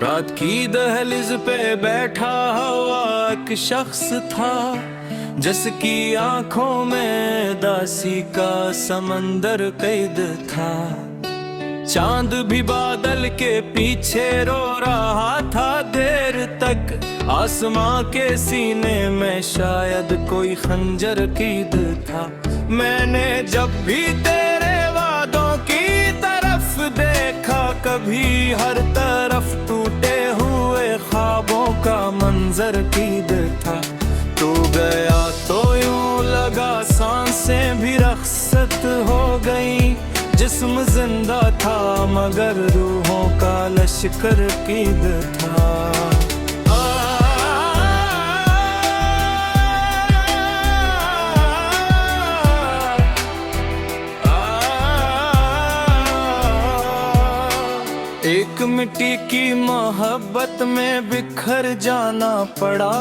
रात की दहलीज पे बैठा हुआ एक शख्स था, जिसकी आंखों में दासी का समंदर कैद था। चांद भी बादल के पीछे रो रहा था देर तक, आसमां के सीने में शायद कोई खंजर कीद था। मैंने जब भी तेरे वादों की तरफ देखा, कभी हर तरफ टूटे हुए ख्वाबों का मंजर कीद था। तू गया तो यूं लगा सांसें भी रख्सत हो गई, जिस्म जिंदा था मगर रूहों का लश्कर कीद था। एक मिट्टी की मोहब्बत में बिखर जाना पड़ा,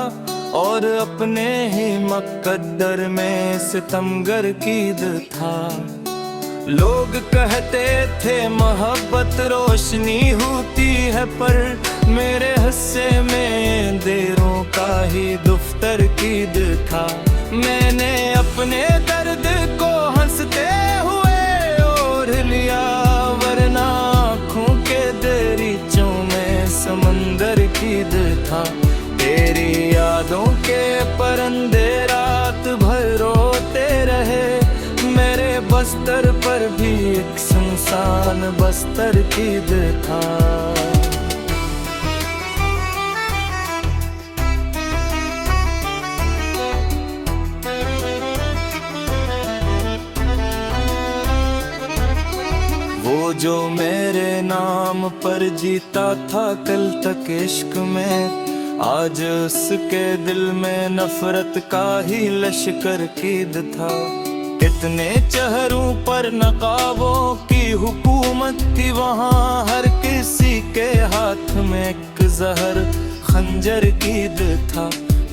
और अपने ही मुकद्दर में सितमगर कीद था। लोग कहते थे मोहब्बत रोशनी होती है, पर मेरे हिस्से में देरों का ही दफ्तर कीद था। मैंने अपने दर्द को हंसते हुए ओढ़ लिया, वरना आँखों के दरीचों में समंदर कीद था। तेरी यादों के परंदे रात भर रोते रहे, मेरे बस्तर पर भी एक सुनसान बस्तर कीद था। वो जो मेरे नाम पर जीता था कल तक इश्क में, आज उसके दिल में नफरत का ही लश्कर कीद था। कितने चेहरों पर नकाबों की हुकूमत थी, वहाँ हर किसी के हाथ में एक जहर खंजर कीद था।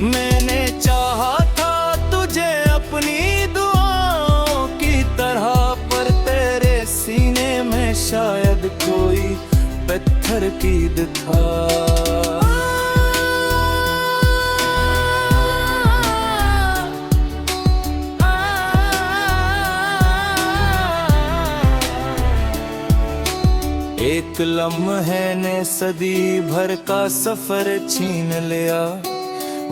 मैंने चाहा था तुझे अपनी दुआओं की तरह, पर तेरे सीने में शायद कोई पत्थर कीद था। एक लम्हे ने सदी भर का सफर छीन लिया,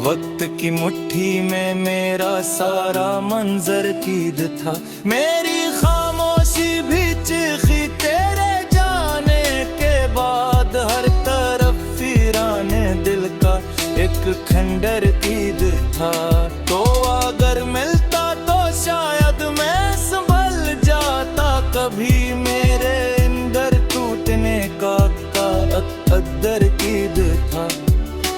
वक्त की मुट्ठी में मेरा सारा मंजर कीद था। मेरी खामोशी भी चीखी तेरे जाने के बाद, हर तरफ वीराने दिल का एक खंडर कीद था। तो अगर मिलता तो शायद मैं संभल जाता, कभी मेरे का अद्दर कीद था।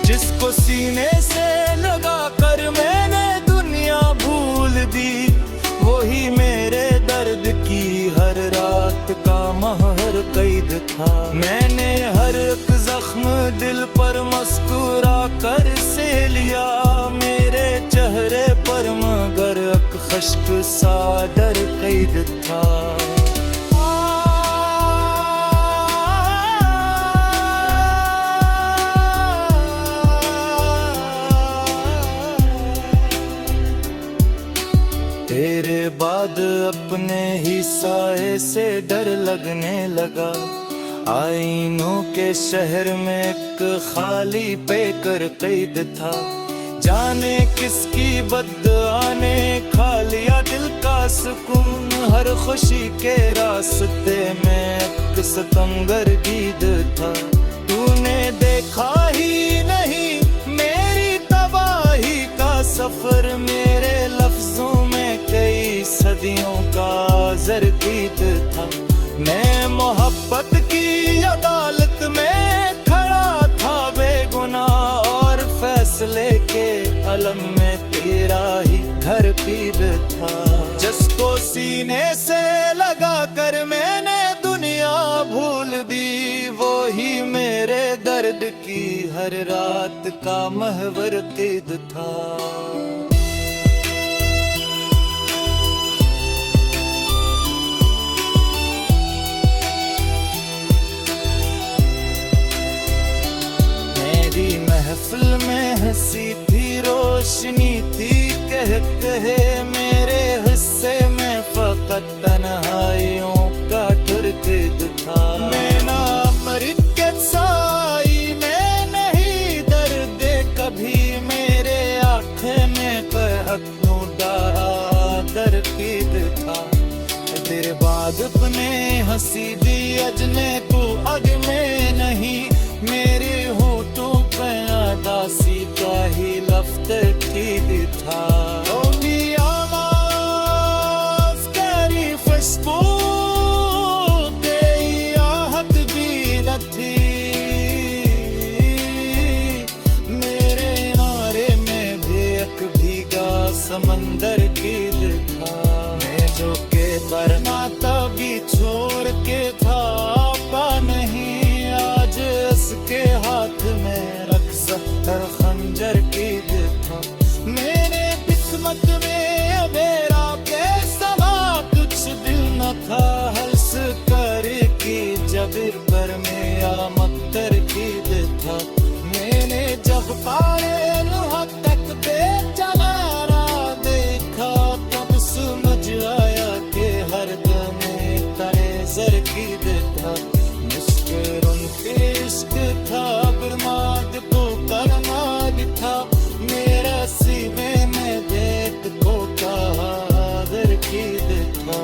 जिसको सीने से लगा कर मैंने दुनिया भूल दी, वही मेरे दर्द की हर रात का महर कैद था। मैंने हर एक जख्म दिल पर मुस्कुरा कर से लिया, मेरे चेहरे पर मगर एक खश्क सा डर कैद था। तेरे बाद अपने ही साए से डर लगने लगा, आईनों के शहर में एक खाली पेकर कैद था। जाने किसकी बद्दुआ ने खा लिया दिल का सुकून, हर खुशी के रास्ते में एक सितमगर कीद था। तूने देखा ही नहीं मेरी तबाही का सफर, मेरे लफ्जों में कई सदियों का ज़रकीद था। मैं मोहब्बत की अदालत में खड़ा था बेगुनाह, और फैसले के अलम में तेरा ही घर पीद था। जिसको सीने से लगा कर मैंने दुनिया भूल दी, वो ही मेरे दर्द की हर रात का महवर कीद था। महफिल में हंसी थी, रोशनी थी, कहे मेरे हिस्से में फकत तन्हाइयों का ठुरकद था। मैं ना मर्द के साई में नहीं दर्द कभी, मेरे आँखें में कहकनू डा दरकीद था। तेरे बाद अपने हंसी दी अजने तू अग में नहीं, मेरे होठों पे दासी का ही लफ्ज़ कीद था। ओ मियां माफ़ करी खुशबू तेरी आहट भी न थी, मेरे नारे में भी एक भीगा समंदर कीद था। मैं जो के करना तभी छोड़ के था पा नहीं, आज इसके हाथ में रख सत्तर खंजर कीद था। मेरे किस्मत में अबेरा के समा कुछ दिल न था, हर्ष कर की जबीर पर मेरा मक्तर कीद था। मैंने जब पारे लुहा तक बेचना देखा, तब समझ आया कि हर दम तरे जर कीद था। मुस्कुरान के इश्क था, बर्बाद को करमाद था, मेरा सीने में देख को कादर कीद था।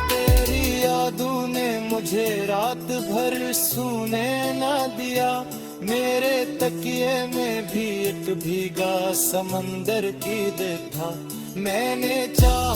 तेरी यादों ने मुझे रात भर सोने ना दिया, मेरे तकिए में भी एक भीगा समंदर कीद था। मैंने चाहा